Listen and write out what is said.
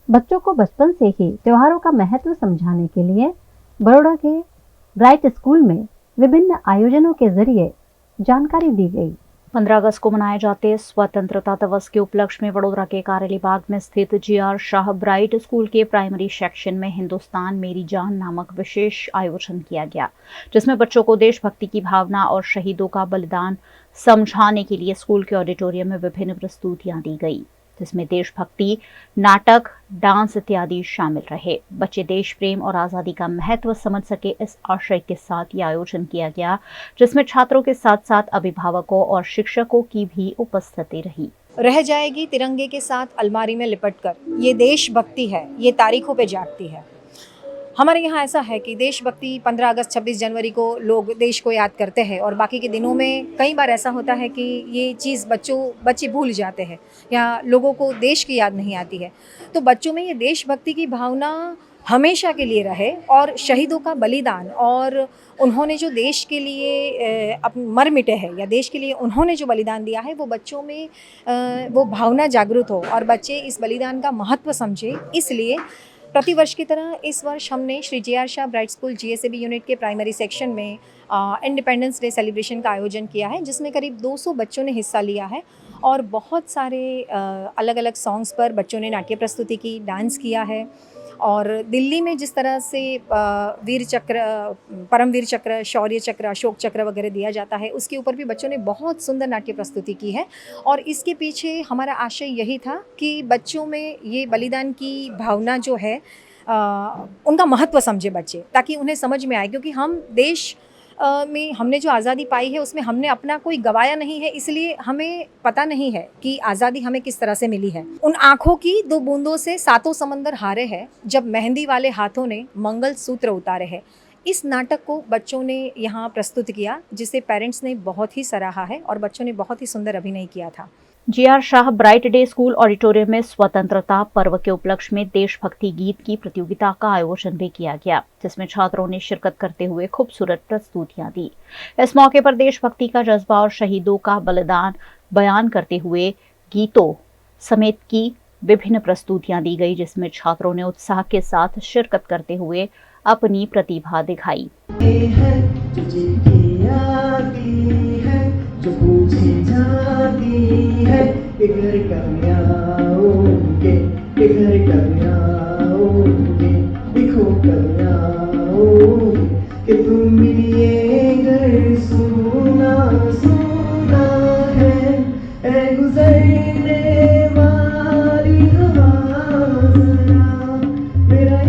बच्चों को बचपन से ही त्योहारों का महत्व समझाने के लिए बड़ौदा के ब्राइट स्कूल में विभिन्न आयोजनों के जरिए जानकारी दी गई। 15 अगस्त को मनाए जाते स्वतंत्रता दिवस के उपलक्ष्य में वडोदरा के कारेली बाग में स्थित जी.आर. शाह ब्राइट स्कूल के प्राइमरी सेक्शन में हिंदुस्तान मेरी जान नामक विशेष आयोजन किया गया, जिसमें बच्चों को देशभक्ति की भावना और शहीदों का बलिदान समझाने के लिए स्कूल के ऑडिटोरियम में विभिन्न प्रस्तुतियां दी गई, जिसमें देशभक्ति, नाटक, डांस इत्यादि शामिल रहे। बच्चे देश प्रेम और आजादी का महत्व समझ सके, इस आशय के साथ ये आयोजन किया गया, जिसमें छात्रों के साथ साथ अभिभावकों और शिक्षकों की भी उपस्थिति रही। रह जाएगी तिरंगे के साथ अलमारी में लिपटकर, ये देशभक्ति है, ये तारीखों पे जागती है। हमारे यहाँ ऐसा है कि देशभक्ति 15 अगस्त 26 जनवरी को लोग देश को याद करते हैं और बाकी के दिनों में कई बार ऐसा होता है कि ये चीज़ बच्चे भूल जाते हैं या लोगों को देश की याद नहीं आती है। तो बच्चों में ये देशभक्ति की भावना हमेशा के लिए रहे और शहीदों का बलिदान और उन्होंने जो देश के लिए मर मिटे हैं या देश के लिए उन्होंने जो बलिदान दिया है वो बच्चों में वो भावना जागृत हो और बच्चे इस बलिदान का महत्व समझे। इसलिए प्रतिवर्ष की तरह इस वर्ष हमने Shri G.R.. Shah bright school GSAB unit के प्राइमरी सेक्शन में इंडिपेंडेंस डे सेलिब्रेशन का आयोजन किया है, जिसमें करीब 200 बच्चों ने हिस्सा लिया है और बहुत सारे अलग अलग सॉन्ग्स पर बच्चों ने नाट्य प्रस्तुति की, डांस किया है। और दिल्ली में जिस तरह से वीर चक्र, परमवीर चक्र, शौर्य चक्र, अशोक चक्र वगैरह दिया जाता है, उसके ऊपर भी बच्चों ने बहुत सुंदर नाट्य प्रस्तुति की है। और इसके पीछे हमारा आशय यही था कि बच्चों में ये बलिदान की भावना जो है उनका महत्व समझे बच्चे, ताकि उन्हें समझ में आए, क्योंकि हम देश में हमने जो आज़ादी पाई है उसमें हमने अपना कोई गवाया नहीं है, इसलिए हमें पता नहीं है कि आज़ादी हमें किस तरह से मिली है। उन आँखों की 2 बूंदों से सातों समंदर हारे हैं, जब मेहंदी वाले हाथों ने मंगल सूत्र उतारे हैं। इस नाटक को बच्चों ने यहाँ प्रस्तुत किया, जिसे पेरेंट्स ने बहुत ही सराहा है और बच्चों ने बहुत ही सुंदर अभिनय किया था। G.R.. Shah bright day school auditorium में स्वतंत्रता पर्व के उपलक्ष्य में देशभक्ति गीत की प्रतियोगिता का आयोजन भी किया गया, जिसमें छात्रों ने शिरकत करते हुए खूबसूरत प्रस्तुतियां दी। इस मौके पर देशभक्ति का जज्बा और शहीदों का बलिदान बयान करते हुए गीतों समेत की विभिन्न प्रस्तुतियां दी गई, जिसमें छात्रों ने उत्साह के साथ शिरकत करते हुए अपनी प्रतिभा दिखाई। कि तुम ये घर सुना सुना है, ऐ गुजरने वाली हवा, मेरा